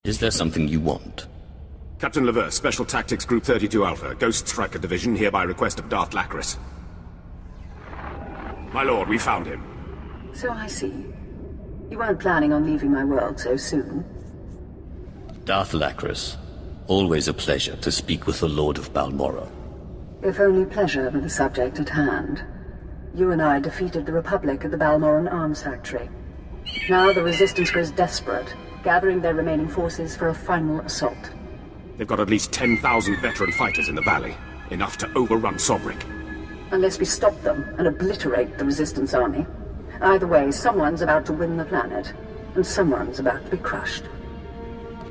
Is there something you want? Captain Lever, Special Tactics Group 32 Alpha, Ghost Striker Division, here by request of Darth Lacris. My lord, we found him. So I see. You weren't planning on leaving my world so soon. Darth Lacris. Always a pleasure to speak with the Lord of Balmorra. If only pleasure were the subject at hand. You and I defeated the Republic at the Balmorran arms factory. Now the Resistance grows desperate, gathering their remaining forces for a final assault. They've got at least 10,000 veteran fighters in the valley. Enough to overrun Sobrik. Unless we stop them and obliterate the Resistance army. Either way, someone's about to win the planet, and someone's about to be crushed.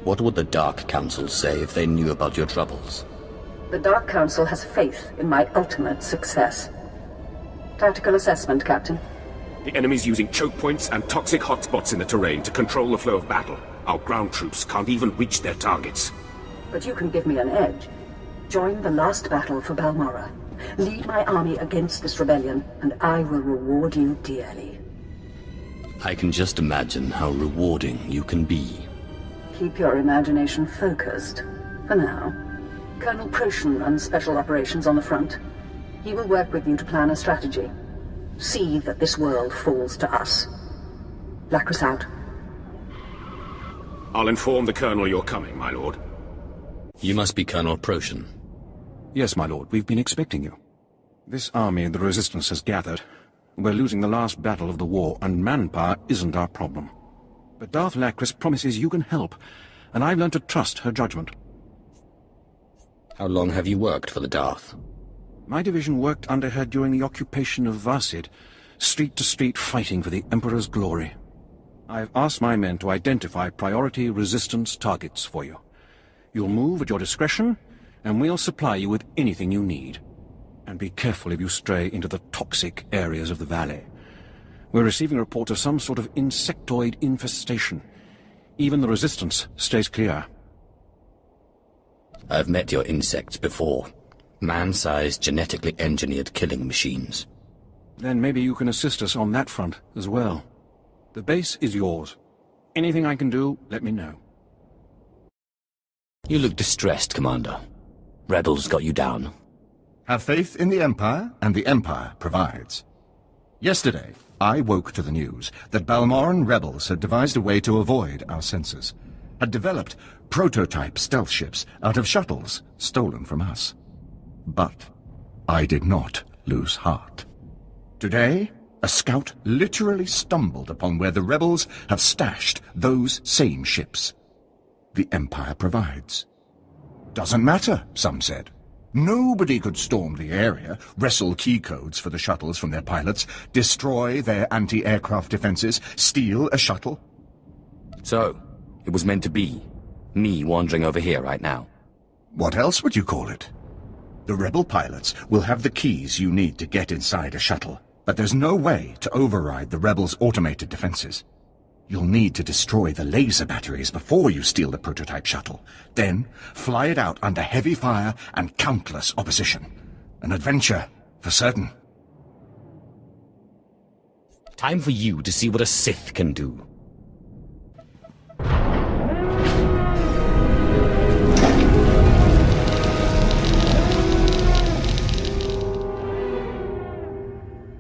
What would the Dark Council say if they knew about your troubles? The Dark Council has faith in my ultimate success. Tactical assessment, Captain. The enemy's using choke points and toxic hotspots in the terrain to control the flow of battle. Our ground troops can't even reach their targets. But you can give me an edge. Join the last battle for Balmorra. Lead my army against this rebellion, and I will reward you dearly. I can just imagine how rewarding you can be. Keep your imagination focused, for now. Colonel Proshin runs special operations on the front. He will work with you to plan a strategy. See that this world falls to us. Lacris out. I'll inform the Colonel you're coming, my lord. You must be Colonel Proshin. Yes, my lord, we've been expecting you. This army the Resistance has gathered. We're losing the last battle of the war, and manpower isn't our problem. But Darth Lacris promises you can help, and I've learned to trust her judgment. How long have you worked for the Darth? My division worked under her during the occupation of Varsid, street to street fighting for the Emperor's glory. I've asked my men to identify priority Resistance targets for you. You'll move at your discretion, and we'll supply you with anything you need. And be careful if you stray into the toxic areas of the valley. We're receiving reports of some sort of insectoid infestation. Even the Resistance stays clear. I've met your insects before. Man-sized, genetically engineered killing machines. Then maybe you can assist us on that front as well. The base is yours. Anything I can do, let me know. You look distressed, Commander. Rebels got you down. Have faith in the Empire, and the Empire provides. Yesterday, I woke to the news that Balmorran rebels had devised a way to avoid our sensors, had developed prototype stealth ships out of shuttles stolen from us. But I did not lose heart. Today, a scout literally stumbled upon where the rebels have stashed those same ships. The Empire provides. Doesn't matter, some said. Nobody could storm the area, wrestle key codes for the shuttles from their pilots, destroy their anti-aircraft defenses, steal a shuttle. So, it was meant to be. Me wandering over here right now. What else would you call it? The rebel pilots will have the keys you need to get inside a shuttle, but there's no way to override the rebels' automated defenses. You'll need to destroy the laser batteries before you steal the prototype shuttle, then fly it out under heavy fire and countless opposition. An adventure, for certain. Time for you to see what a Sith can do.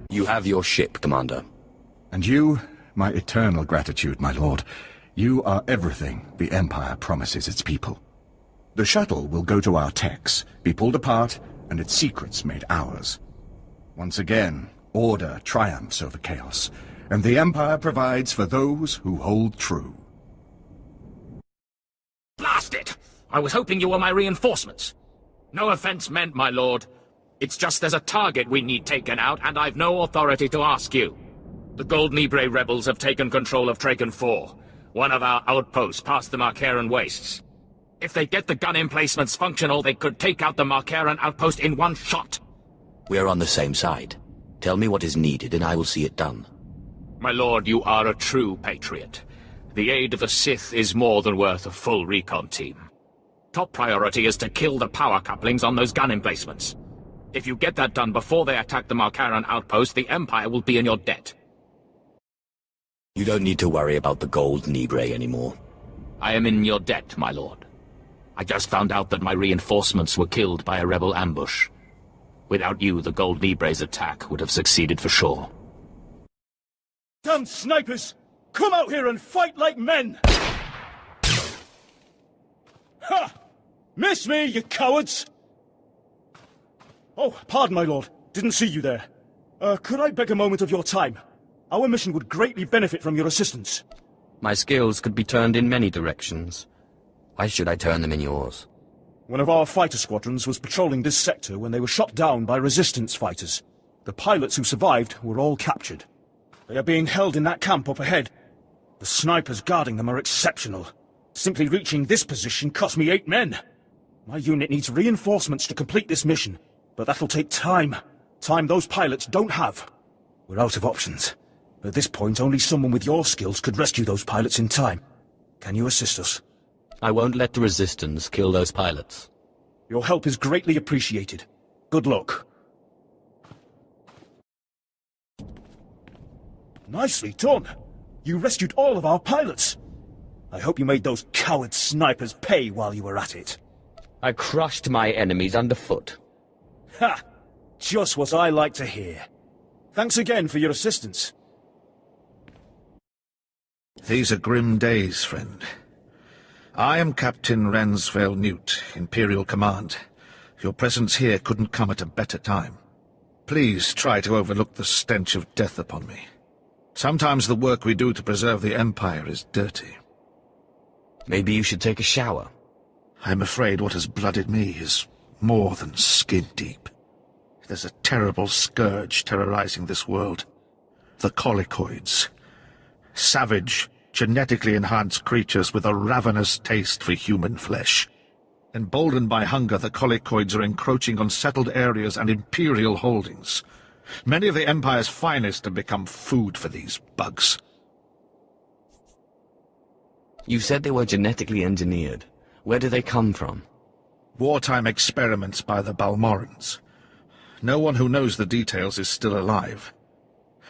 You have your ship, Commander. And you, my eternal gratitude, my lord. You are everything the Empire promises its people. The shuttle will go to our techs, be pulled apart, and its secrets made ours. Once again, order triumphs over chaos, and the Empire provides for those who hold true. Blast it! I was hoping you were my reinforcements. No offense meant, my lord. It's just there's a target we need taken out, and I've no authority to ask you. The Gold Nibre rebels have taken control of Traken 4, one of our outposts past the Marcaran wastes. If they get the gun emplacements functional, they could take out the Marcaran outpost in one shot. We're on the same side. Tell me what is needed, and I will see it done. My lord, you are a true patriot. The aid of the Sith is more than worth a full recon team. Top priority is to kill the power couplings on those gun emplacements. If you get that done before they attack the Marcaran outpost, the Empire will be in your debt. You don't need to worry about the Gold Nibre anymore. I am in your debt, my lord. I just found out that my reinforcements were killed by a rebel ambush. Without you, the Gold Libre's attack would have succeeded for sure. Damn snipers! Come out here and fight like men! Ha! Miss me, you cowards! Oh, pardon, my lord. Didn't see you there. Could I beg a moment of your time? Our mission would greatly benefit from your assistance. My skills could be turned in many directions. Why should I turn them in yours? One of our fighter squadrons was patrolling this sector when they were shot down by resistance fighters. The pilots who survived were all captured. They are being held in that camp up ahead. The snipers guarding them are exceptional. Simply reaching this position cost me 8 men. My unit needs reinforcements to complete this mission, but that'll take time. Time those pilots don't have. We're out of options. At this point, only someone with your skills could rescue those pilots in time. Can you assist us? I won't let the Resistance kill those pilots. Your help is greatly appreciated. Good luck. Nicely done. You rescued all of our pilots. I hope you made those coward snipers pay while you were at it. I crushed my enemies underfoot. Ha! Just what I like to hear. Thanks again for your assistance. These are grim days, friend. I am Captain Ransvale Newt, Imperial Command. Your presence here couldn't come at a better time. Please try to overlook the stench of death upon me. Sometimes the work we do to preserve the Empire is dirty. Maybe you should take a shower. I'm afraid what has blooded me is more than skin deep. There's a terrible scourge terrorizing this world. The Colicoids. Savage, genetically enhanced creatures with a ravenous taste for human flesh. Emboldened by hunger, the Colicoids are encroaching on settled areas and Imperial holdings. Many of the Empire's finest have become food for these bugs. You said they were genetically engineered. Where do they come from? Wartime experiments by the Balmorrans. No one who knows the details is still alive.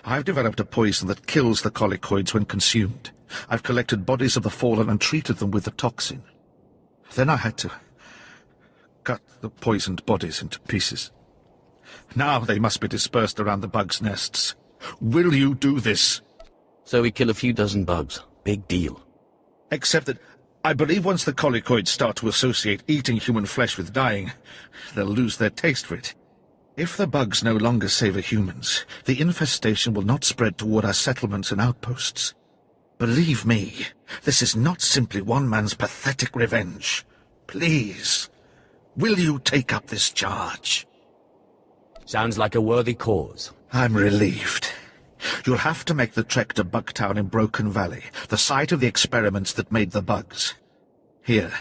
I've developed a poison that kills the Colicoids when consumed. I've collected bodies of the fallen and treated them with the toxin. Then I had to cut the poisoned bodies into pieces. Now they must be dispersed around the bugs' nests. Will you do this? So we kill a few dozen bugs. Big deal. Except that I believe once the Colicoids start to associate eating human flesh with dying, they'll lose their taste for it. If the bugs no longer savor humans, the infestation will not spread toward our settlements and outposts. Believe me, this is not simply one man's pathetic revenge. Please, will you take up this charge? Sounds like a worthy cause. I'm relieved. You'll have to make the trek to Bugtown in Broken Valley, the site of the experiments that made the bugs. Here,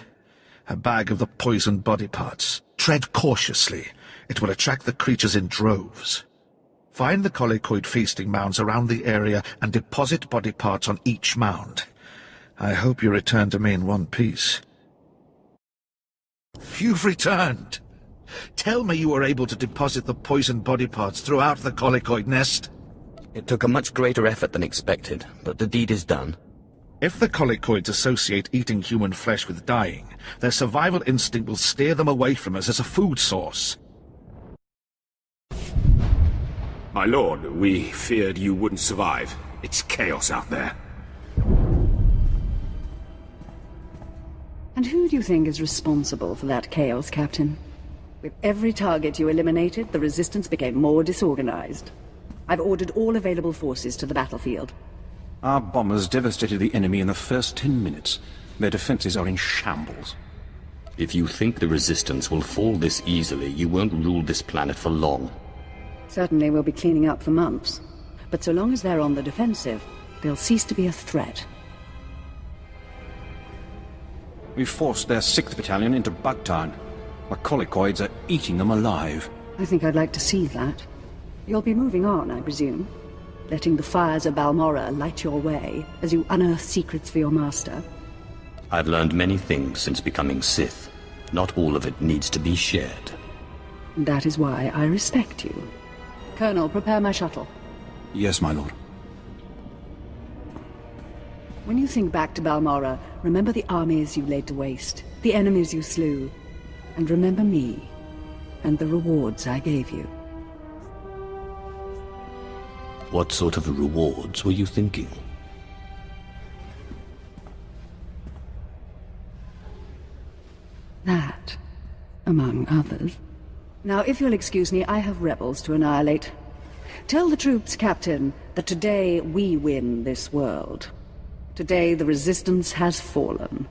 a bag of the poisoned body parts. Tread cautiously. It will attract the creatures in droves. Find the Colicoid feasting mounds around the area and deposit body parts on each mound. I hope you return to me in one piece. You've returned! Tell me you were able to deposit the poisoned body parts throughout the Colicoid nest. It took a much greater effort than expected, but the deed is done. If the Colicoids associate eating human flesh with dying, their survival instinct will steer them away from us as a food source. My lord, we feared you wouldn't survive. It's chaos out there. And who do you think is responsible for that chaos, Captain? With every target you eliminated, the Resistance became more disorganized. I've ordered all available forces to the battlefield. Our bombers devastated the enemy in the first 10 minutes. Their defenses are in shambles. If you think the Resistance will fall this easily, you won't rule this planet for long. Certainly we'll be cleaning up for months. But so long as they're on the defensive, they'll cease to be a threat. We've forced their 6th Battalion into Bugtown. The Colicoids are eating them alive. I think I'd like to see that. You'll be moving on, I presume? Letting the fires of Balmorra light your way as you unearth secrets for your master? I've learned many things since becoming Sith. Not all of it needs to be shared. That is why I respect you. Colonel, prepare my shuttle. Yes, my lord. When you think back to Balmorra, remember the armies you laid to waste, the enemies you slew, and remember me, and the rewards I gave you. What sort of rewards were you thinking? That, among others. Now, if you'll excuse me, I have rebels to annihilate. Tell the troops, Captain, that today we win this world. Today the Resistance has fallen.